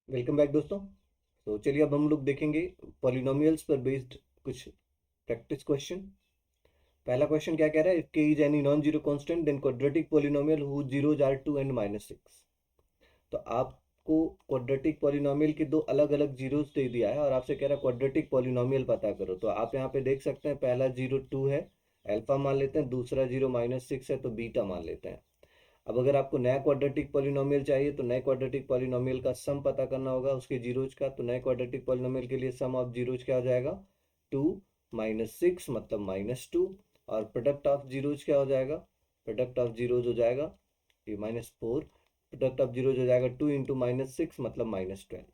Welcome back दोस्तों। तो चलिए अब हम लोग देखेंगे पॉलिनोमियल्स पर बेस्ड कुछ प्रैक्टिस क्वेश्चन। पहला क्वेश्चन क्या कह रहा है, if K is any non zero constant then quadratic polynomial whose zeros are 2 and -6। तो आपको क्वाड्रेटिक पॉलिनोमियल के दो अलग अलग जीरोस दे दिया है और आपसे कह रहा है क्वाड्रेटिक पॉलिनोमियल पता करो। तो आप यहाँ पे देख सकते हैं पहला जीरो 2 है, अल्फा मान लेते हैं, दूसरा जीरो -6 है तो बीटा मान लेते हैं। अब अगर आपको नया क्वाड्रेटिक पॉलिनोमियल चाहिए तो नए क्वाड्रेटिक पॉलिनोमियल का सम पता करना होगा उसके जीरोज का। तो नए क्वाड्रेटिक पॉलिनोमियल के लिए सम ऑफ जीरोज क्या हो जाएगा, 2 - 6 मतलब -2। और प्रोडक्ट ऑफ जीरोज क्या हो जाएगा, प्रोडक्ट ऑफ जीरोज हो जाएगा ये -4। प्रोडक्ट ऑफ जीरोज हो जाएगा 2 × -6 मतलब -12।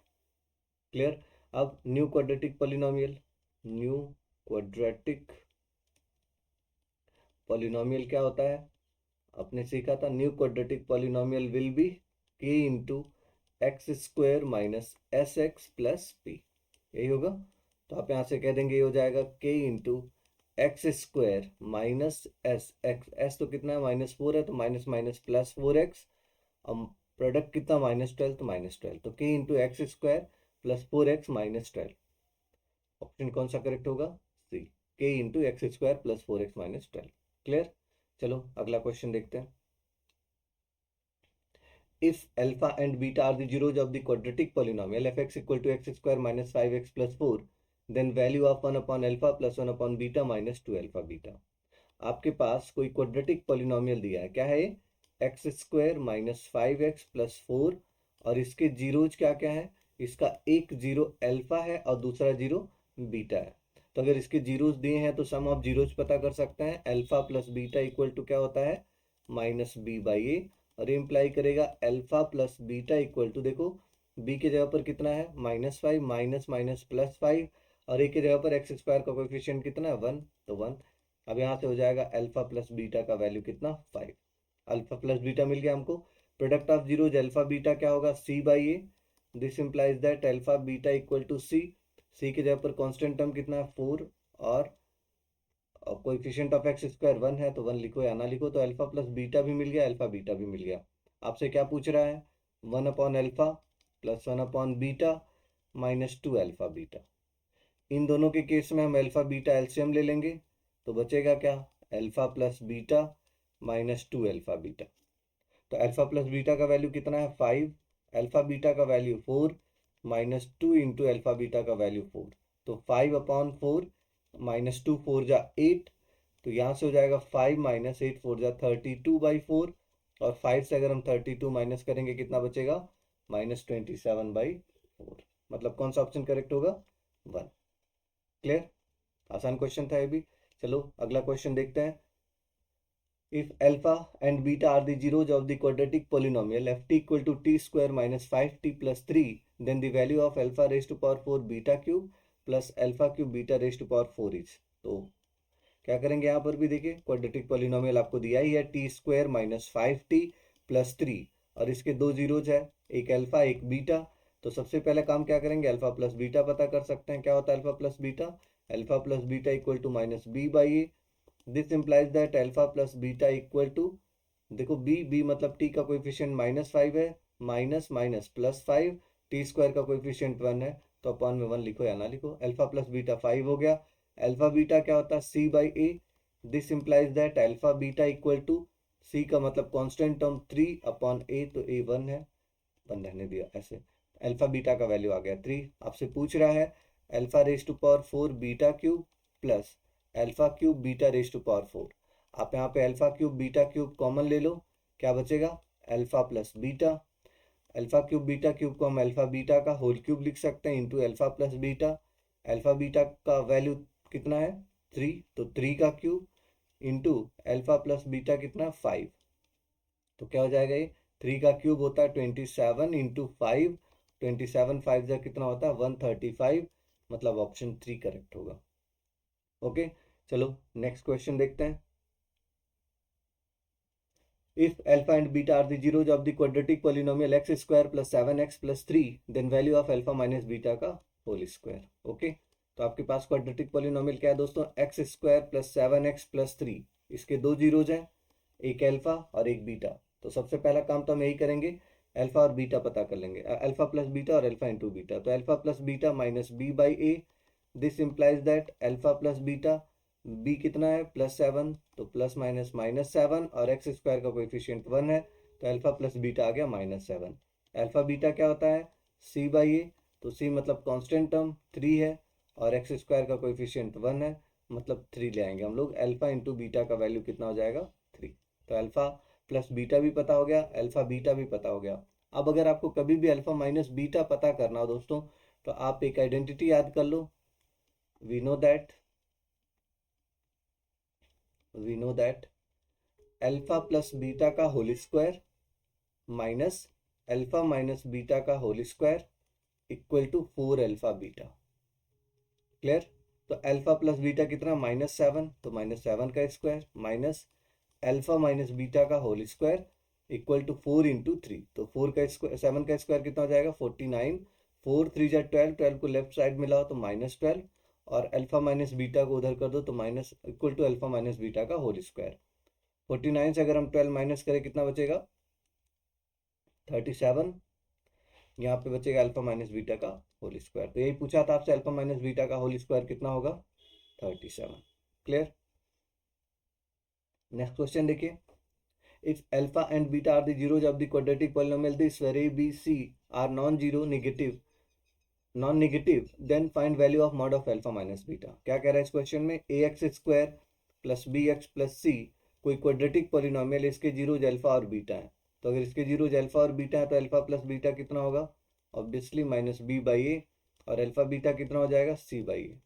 क्लियर। अब new quadratic polynomial, new quadratic polynomial क्या होता है, आपने सीखा था new quadratic polynomial will be k into x square minus S x plus P, यही होगा। तो आप यहाँ से कह देंगे ये हो जाएगा k into x square minus S x, S तो कितना है -4 है तो माइनस माइनस प्लस 4x। अब प्रोडक्ट कितना -12 तो -12, तो k into x square plus 4x -12। Option कौन सा करेक्ट होगा, सी, k into x square plus 4x -12। Clear. चलो अगला क्वेश्चन देखते हैं। If alpha and beta are the zeros of the quadratic polynomial fx equal to x square minus 5x plus 4, then value of 1 upon alpha plus 1 upon beta minus 2 alpha beta। आपके पास कोई quadratic polynomial दिया है, क्या है ये, x square minus 5x plus 4, और इसके zeros क्या क्या है, इसका एक जीरो अल्फा है और दूसरा जीरो बीटा है। तो अगर इसके जीरोज दिए हैं तो सम ऑफ जीरोज पता कर सकते हैं, alpha plus beta equal to क्या होता है -b/a, और ये इंप्लाई करेगा alpha plus beta equal to, देखो b के जगह पर कितना है -5 माइनस माइनस +5, और a के जगह पर एक्स स्क्वायर का कोएफिशिएंट कितना है 1, तो 1। अब यहाँ से हो जाएगा अल्फा प्लस बीटा का वैल्यू कितना 5। अल्फा प्लस बीटा मिल गया हमको। Product of zeros alpha beta क्या होगा c/a, this implies that alpha beta equal to c के जगह पर कांस्टेंट टर्म कितना है 4, और कोएफिशिएंट ऑफ एक्स स्क्वायर 1 है तो 1 लिखो या ना लिखो। तो अल्फा प्लस बीटा भी मिल गया, अल्फा बीटा भी मिल गया। आपसे क्या पूछ रहा है, 1 upon alpha plus 1 upon beta -2 alpha beta. इन दोनों के केस में हम अल्फा बीटा एलसीएम ले लेंगे तो बचेगा क्या, alpha plus beta -2 alpha beta. तो अल्फा प्लस बीटा का वैल्यू कितना है 5, अल्फा बीटा का वैल्यू 4, -2 इंटू अल्फा बीटा का वैल्यू 4। तो 5/4 -2 4 जा 8, तो यहाँ से हो जाएगा 5 - 8 4 जा 32/4, और 5 से अगर हम 32 माइनस करेंगे कितना बचेगा -27/4। मतलब कौन सा ऑप्शन करेक्ट होगा, 1। क्लियर, आसान क्वेश्चन था ये भी। चलो अगला क्वेश्चन देखते हैं। If alpha and beta are the zeros of the quadratic polynomial ft equal to t square minus 5t plus 3, then the value of alpha raised to power 4 beta cube plus alpha cube beta raised to power 4 is। तो क्या करेंगे, यहाँ पर भी देखिए quadratic polynomial आपको दिया ही है T square minus 5t plus 3, और इसके दो जीरोज है, एक अल्फा एक बीटा। तो सबसे पहले काम क्या करेंगे, अल्फा प्लस बीटा पता कर सकते हैं। क्या होता है alpha plus beta, alpha plus beta equal to -b/a। This implies that alpha plus beta equal to, देखो b मतलब t का कोएफिशिएंट -5 है, माइनस माइनस +5, टी स्क्वायर का कोएफिशिएंट 1 है तो अपॉन में 1 लिखो या ना लिखो। अल्फा प्लस बीटा 5 हो गया। अल्फा बीटा क्या होता है c/a, this implies that alpha beta equal to, c का मतलब कांस्टेंट टर्म 3/a, तो a 1 है, 1 रहने दिया ऐसे। अल्फा बीटा का वैल्यू आ गया 3। आपसे पूछ रहा है alpha raise to power 4 beta cube plus alpha cube beta raise to power 4। आप यहाँ पे alpha cube beta cube common ले लो, क्या बचेगा alpha plus beta. Alpha cube beta cube को हम अल्फा बीटा का होल क्यूब लिख सकते हैं into alpha plus beta. Alpha beta का वैल्यू कितना है 3, तो 3 का cube into alpha plus beta कितना 5। तो क्या हो जाएगा, ये 3 का क्यूब होता है 27 इंटू 5, 27 5 जा कितना होता है 135, मतलब ऑप्शन 3 करेक्ट होगा। ओके, चलो नेक्स्ट क्वेश्चन देखते हैं। If alpha and beta are the zeros of the quadratic polynomial x square plus 7x plus 3, then value of alpha minus beta का होल स्क्वायर। ओके, तो आपके पास क्वाड्रेटिक पॉलिनोमियल क्या है दोस्तों, x square plus 7x plus 3, इसके दो zeros हैं, एक अल्फा और एक बीटा। तो सबसे पहला काम तो हम यही करेंगे, अल्फा और बीटा पता कर लेंगे, अल्फा प्लस बीटा और अल्फा इंटू बीटा। तो alpha plus beta minus B by A, this implies that alpha plus beta, B कितना है +7, तो प्लस माइनस -7 और एक्स स्क्वायर का कोएफिशिएंट 1 है, तो अल्फा प्लस बीटा आ गया -7। अल्फा बीटा क्या होता है सी बाई ए, तो सी मतलब कांस्टेंट टर्म 3 है और एक्स स्क्वायर का कोएफिशिएंट 1 है, मतलब 3 ले आएंगे हम लोग। अल्फा इंटू बीटा का वैल्यू कितना हो जाएगा 3। तो अल्फा प्लस बीटा भी पता हो गया, अल्फा बीटा भी पता हो गया। अब अगर आपको कभी भी अल्फा माइनस बीटा पता करना हो दोस्तों, तो आप एक आइडेंटिटी याद कर लो, we know that alpha plus beta का whole square minus alpha minus beta का whole square equal to 4 alpha beta. Clear? तो अल्फा प्लस बीटा कितना -7, तो -7 का square minus alpha minus beta का whole square equal to 4 into 3, तो 4 का square 7 का स्क्वायर कितना हो जाएगा 49, 4 3 जा 12, 12 को लेफ्ट साइड में लाओ तो -12 और अल्फा माइनस बीटा को उधर कर दो तो minus equal to alpha minus beta का होल स्क्वायर। 49 से अगर हम 12 माइनस करें कितना बचेगा 37, यहाँ पे बचेगा अल्फा माइनस बीटा का होल स्क्वायर। तो यही पूछा था आपसे, अल्फा माइनस बीटा का होल स्क्वायर कितना होगा 37। क्लियर? नेक्स्ट क्वेश्चन देखिए, if alpha and beta are the zeros of the quadratic polynomial, this where a b c are non-zero non-negative, then find value of mod of alpha minus beta। क्या कह रहा है इस question में, ax square plus bx plus c कोई quadratic polynomial, इसके zeros alpha और beta है। तो अगर इसके जीरोज अल्फा और बीटा है तो अल्फा प्लस बीटा कितना होगा obviously minus B by A, और अल्फा बीटा कितना हो जाएगा C by A.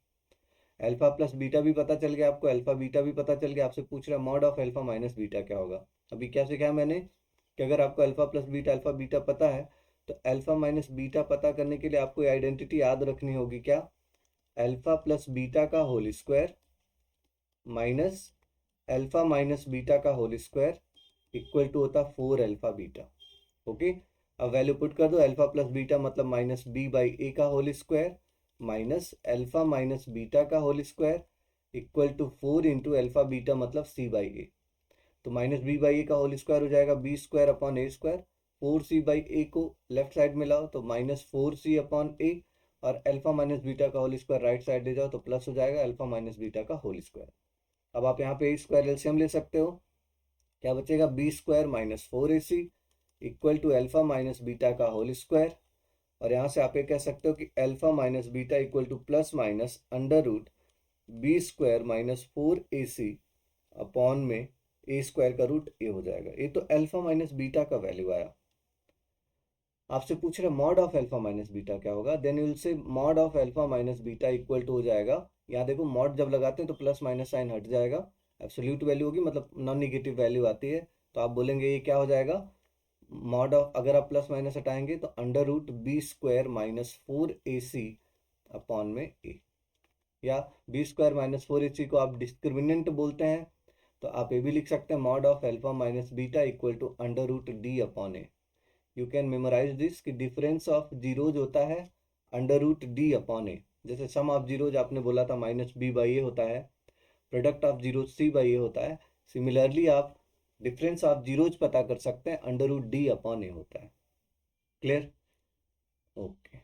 Alpha plus beta भी पता चल गया आपको, अल्फा बीटा भी पता चल गया, आपसे पूछ रहा है mod of alpha minus beta क्या होगा। अभी क्या सीखा है मैंने कि अगर आपको alpha plus beta alpha beta पता है तो अल्फा माइनस बीटा पता करने के लिए आपको आइडेंटिटी याद रखनी होगी, क्या, अल्फा प्लस बीटा का whole square minus alpha minus beta का होल स्क्वायर इक्वल टू होता 4 अल्फा बीटा। ओके, अब वैल्यू पुट कर दो, अल्फा प्लस बीटा मतलब माइनस बी बाई ए का whole square minus alpha minus beta का whole square equal to 4 into alpha beta मतलब C by ए। तो minus B by A का whole square हो जाएगा B square upon A square, 4c by A को left side में लाओ तो -4c अपॉन ए, और अल्फा माइनस बीटा का होल स्क्वायर राइट साइड ले जाओ तो प्लस हो जाएगा अल्फा माइनस बीटा का होल स्क्वायर। अब आप यहाँ पे ए स्क्वायर एलसीएम ले सकते हो, क्या बचेगा B square minus 4ac equal to alpha minus beta का होल स्क्वायर, और यहाँ से आप ये कह सकते हो कि alpha minus beta equal to plus minus under root B square minus 4ac upon में ए स्क्वायर का रूट ए हो जाएगा। ये तो अल्फा माइनस बीटा का वैल्यू आया। आपसे पूछ रहे mod of alpha minus beta क्या होगा, then you will say mod of alpha minus beta equal to हो जाएगा, यहाँ देखो मॉड जब लगाते हैं तो प्लस माइनस साइन हट जाएगा, एब्सोल्यूट वैल्यू होगी मतलब नॉन निगेटिव वैल्यू आती है, तो आप बोलेंगे ये क्या हो जाएगा मॉड ऑफ, अगर आप प्लस माइनस हटाएंगे तो under root B square minus 4ac upon में ए, या बी स्क्वायर माइनस 4ac को आप डिस्क्रिमिनेंट बोलते हैं, तो आप ये भी लिख सकते हैं mod of alpha minus beta equal to under root D upon A. You can memorise this कि डिफरेंस ऑफ जीरोज होता है under root D upon A, जैसे सम ऑफ जीरोज आपने बोला था माइनस बी बाई ए होता है, product of zeros C by A होता है, सिमिलरली आप डिफरेंस ऑफ जीरोज पता कर सकते हैं अंडर रूट डी अपॉन ए होता है। क्लियर? ओके।